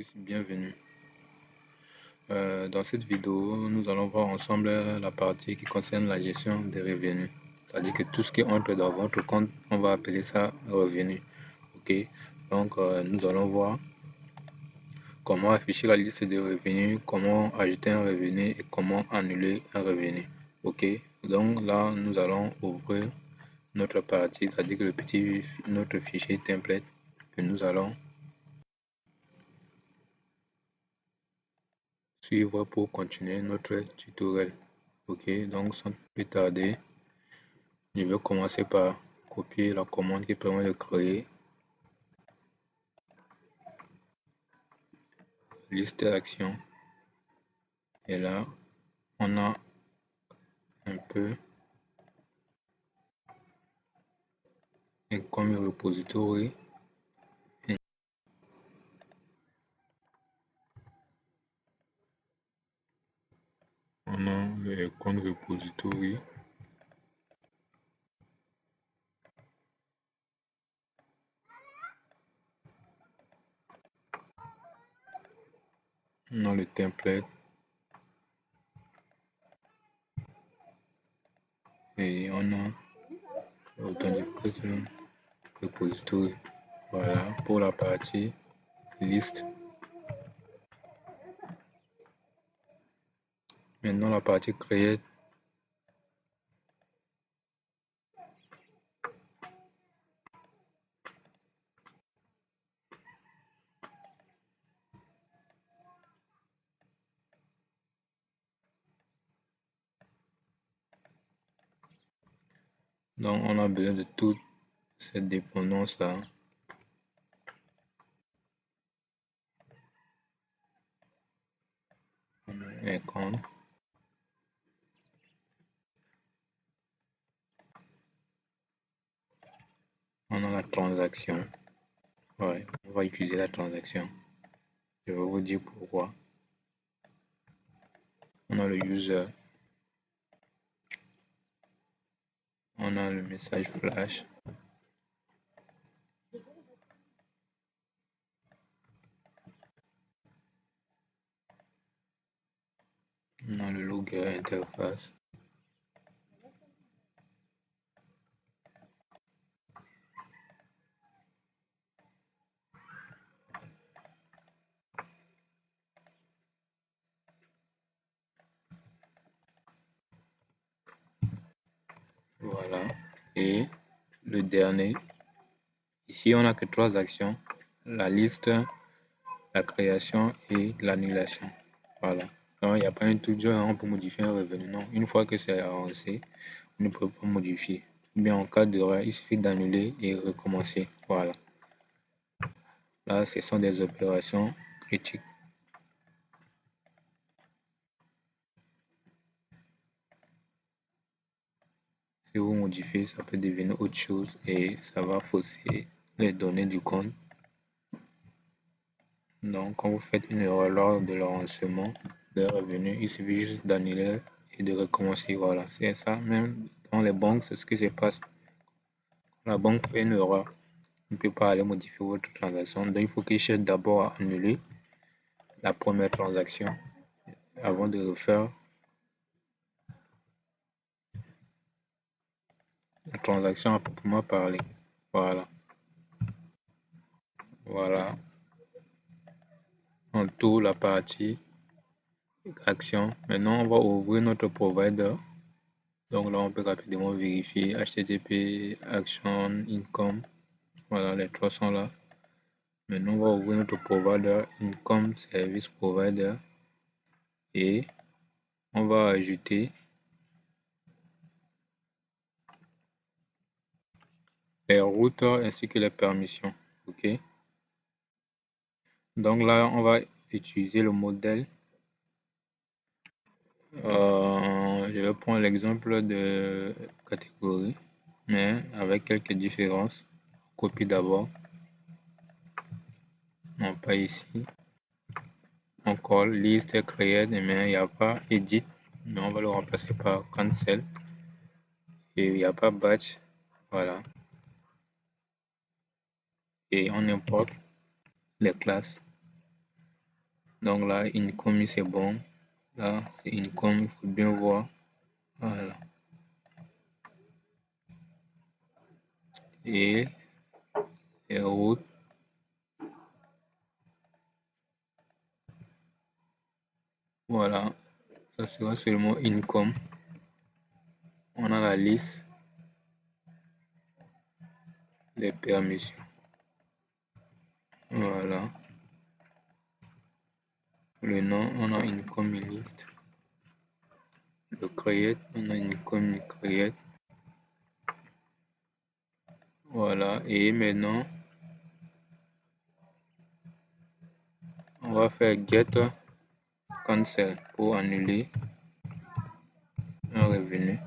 tous, bienvenue. Dans cette vidéo, nous allons voir ensemble la partie qui concerne la gestion des revenus. C'est-à-dire que tout ce qui entre dans votre compte, on va appeler ça revenu. Ok, donc nous allons voir comment afficher la liste des revenus, comment ajouter un revenu et comment annuler un revenu. Ok, donc là, nous allons ouvrir notre partie, c'est-à-dire que notre fichier template que nous allons suivre pour continuer notre tutoriel. Ok, donc sans plus tarder, je vais commencer par copier la commande qui permet de créer liste d'action. Et là, on a un peu comme repository. On a le compte repository. On a le template. Et on a l'authentification repository. Voilà pour la partie liste. Maintenant la partie create. Donc on a besoin de toute cette dépendance là. On a un compte. On a la transaction. Ouais, on va utiliser la transaction. Je vais vous dire pourquoi. On a le user. On a le message flash. On a le logger interface. Voilà. Et le dernier. Ici, on n'a que trois actions. La liste, la création et l'annulation. Voilà. Donc, il n'y a pas un tout genre, on peut modifier un revenu. Non, une fois que c'est avancé, on ne peut pas modifier. Bien, en cas d'erreur, il suffit d'annuler et recommencer. Voilà. Là, ce sont des opérations critiques. Si vous modifiez, ça peut devenir autre chose et ça va fausser les données du compte. Donc, quand vous faites une erreur lors de l'enregistrement des revenus, il suffit juste d'annuler et de recommencer. Voilà, c'est ça. Même dans les banques, c'est ce qui se passe. La banque fait une erreur. On ne peut pas aller modifier votre transaction. Donc, il faut qu'il cherche d'abord à annuler la première transaction avant de refaire la transaction à proprement parler. Voilà. Voilà. En tout, la partie action. Maintenant, on va ouvrir notre provider. Donc là, on peut rapidement vérifier HTTP, Action, Income. Voilà, les trois sont là. Maintenant, on va ouvrir notre provider, Income Service Provider. Et on va ajouter les routeurs ainsi que les permissions. OK. Donc là, on va utiliser le modèle. Je vais prendre l'exemple de catégorie, mais avec quelques différences. Copie d'abord. Non, pas ici. Encore liste create, mais il n'y a pas edit, mais on va le remplacer par cancel. Et il n'y a pas batch. Voilà. Et on importe les classes. Donc là, income, c'est bon. Là, c'est income, il faut bien voir. Voilà. Et les routes. Voilà. Ça sera seulement income. On a la liste des permissions. Voilà. Le nom, on a income list. Le create, on a income create. Voilà. Et maintenant, on va faire get cancel pour annuler un revenu.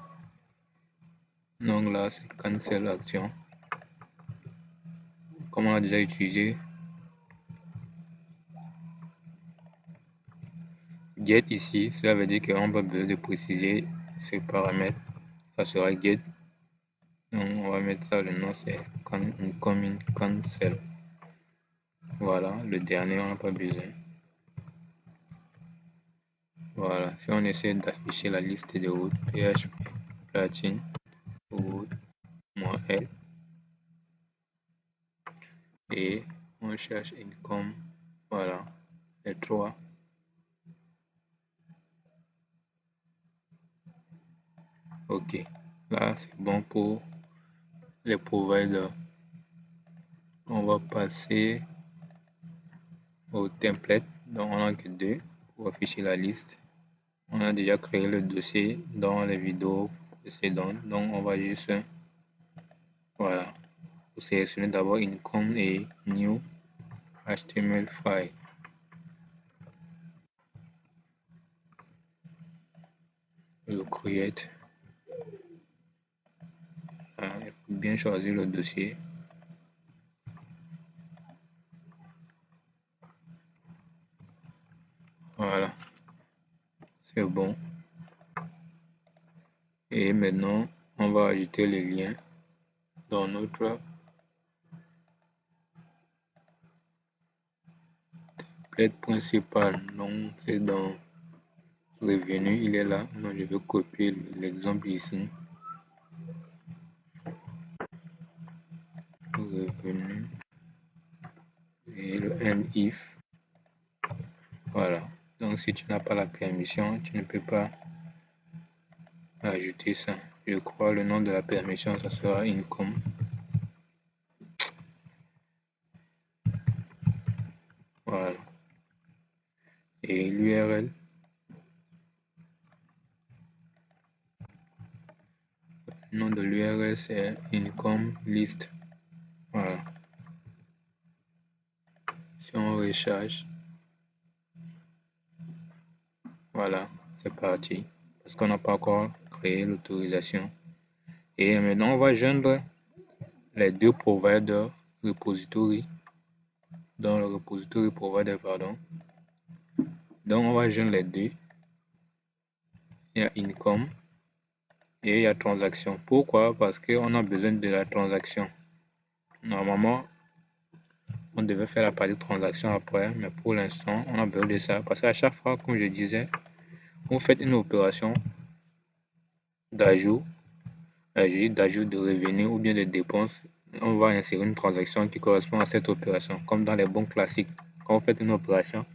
Donc là, c'est cancel action. Comme on a déjà utilisé get ici, cela veut dire qu'on va besoin de préciser ce paramètre. Ça sera get. Donc on va mettre ça, le nom c'est incoming cancel. Voilà, le dernier on n'a pas besoin. Voilà, si on essaie d'afficher la liste des routes, php platine route -l et on cherche income, voilà, les trois. Ok, là c'est bon pour les providers. On va passer au template, donc on a que deux pour afficher la liste. On a déjà créé le dossier dans les vidéos précédentes, donc on va juste, voilà, sélectionner d'abord income et new HTML file. Le create. Il faut bien choisir le dossier. Voilà, c'est bon. Et maintenant, on va ajouter les liens dans notre template principal. Donc, c'est dans revenu, il est là. Donc, je vais copier l'exemple ici. Revenu et le end if. Voilà. Donc, si tu n'as pas la permission, tu ne peux pas ajouter ça. Je crois le nom de la permission, ça sera income. Voilà. Et l'URL. Le nom de l'URL, c'est income list. Voilà. Si on recharge, voilà, c'est parti. Parce qu'on n'a pas encore créé l'autorisation. Et maintenant, on va joindre les deux providers repository dans le repository provider, pardon. Donc, on va joindre les deux. Il y a income et il y a transaction. Pourquoi? Parce qu'on a besoin de la transaction. Normalement, on devait faire la partie transaction après, mais pour l'instant, on a besoin de ça. Parce qu'à chaque fois, comme je disais, vous faites une opération d'ajout de revenus ou bien de dépenses, on va insérer une transaction qui correspond à cette opération. Comme dans les bons classiques, quand vous faites une opération,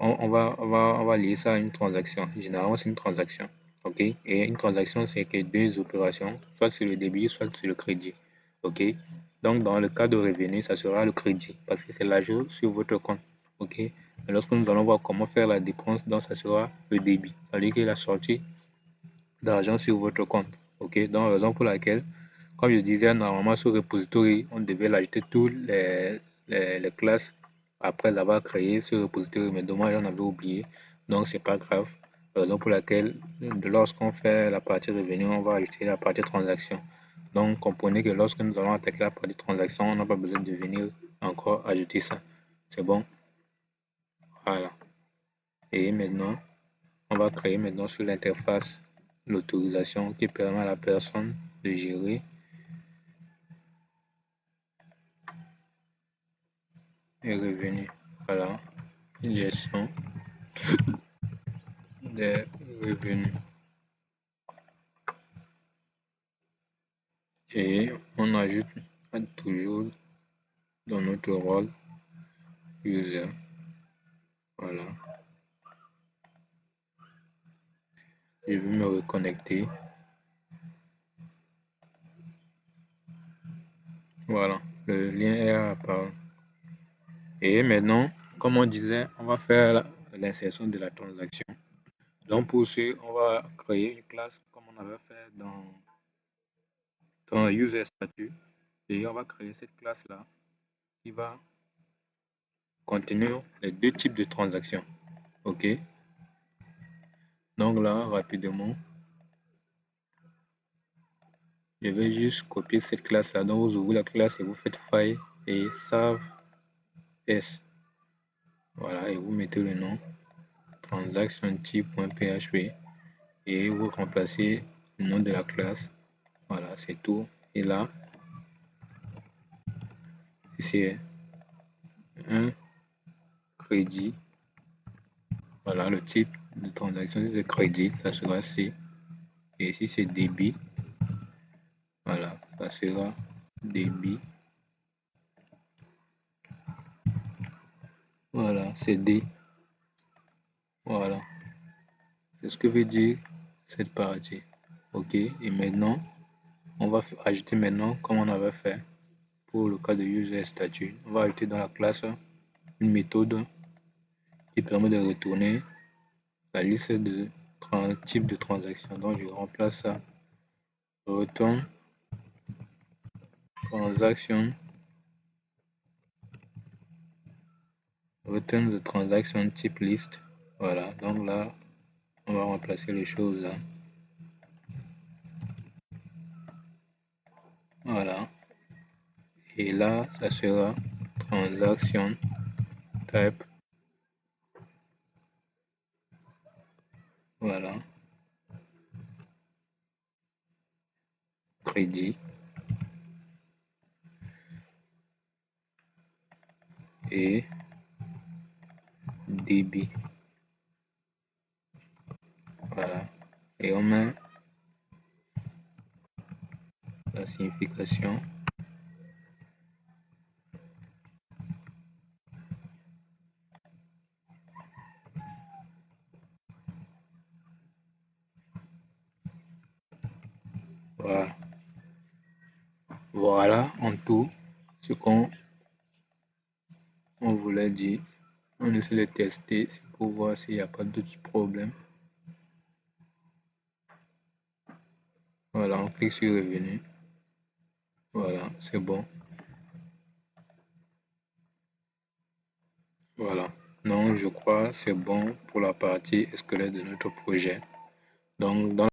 on va lier ça à une transaction. Généralement, c'est une transaction. OK? Et une transaction, c'est que deux opérations, soit sur le débit, soit sur le crédit. OK? Donc, dans le cas de revenus, ça sera le crédit parce que c'est l'ajout sur votre compte. OK? Et lorsque nous allons voir comment faire la dépense, donc ça sera le débit. C'est-à-dire que la sortie d'argent sur votre compte. OK? Donc, raison pour laquelle, comme je disais, normalement sur repository, on devait l'ajouter toutes les classes après l'avoir créé sur repository, mais dommage, on avait oublié. Donc, c'est pas grave. Raison pour laquelle, lorsqu'on fait la partie revenu, on va ajouter la partie transaction. Donc, comprenez que lorsque nous allons attaquer la partie transaction, on n'a pas besoin de venir encore ajouter ça. C'est bon? Voilà. Et maintenant, on va créer maintenant sur l'interface l'autorisation qui permet à la personne de gérer les revenus. Voilà. gestion des revenus. Et on ajoute toujours dans notre rôle user. Voilà. Je vais me reconnecter. Voilà, le lien est apparu. Et maintenant, comme on disait, on va faire l'insertion de la transaction. Donc pour ce, on va créer une classe comme on avait fait dans user statut. Et on va créer cette classe-là qui va contenir les deux types de transactions. OK? Donc là, rapidement, je vais juste copier cette classe-là. Donc vous ouvrez la classe et vous faites file et save s. Voilà, et vous mettez le nom transaction type.php et vous remplacez le nom de la classe. Voilà, c'est tout. Et là, c'est un crédit. Voilà, le type de transaction, si c'est crédit, ça sera C. Et si c'est débit, voilà, ça sera débit. Voilà, c'est D. Voilà. C'est ce que veut dire cette partie. OK. Et maintenant, on va ajouter maintenant, comme on avait fait pour le cas de user statut, on va ajouter dans la classe une méthode qui permet de retourner la liste de types de transactions. Donc je remplace ça. Return transaction. Return the transaction type list. Voilà. Donc là, on va remplacer les choses là. Voilà. Et là, ça sera transaction type. Voilà. Crédit. Et débit. Voilà. Et on met la signification. Voilà. Voilà en tout ce qu'on voulait dire. On essaie de tester pour voir s'il n'y a pas d'autres problèmes. Voilà, on clique sur revenu. Voilà, c'est bon. Voilà. Donc, je crois c'est bon pour la partie squelette de notre projet. Donc, dans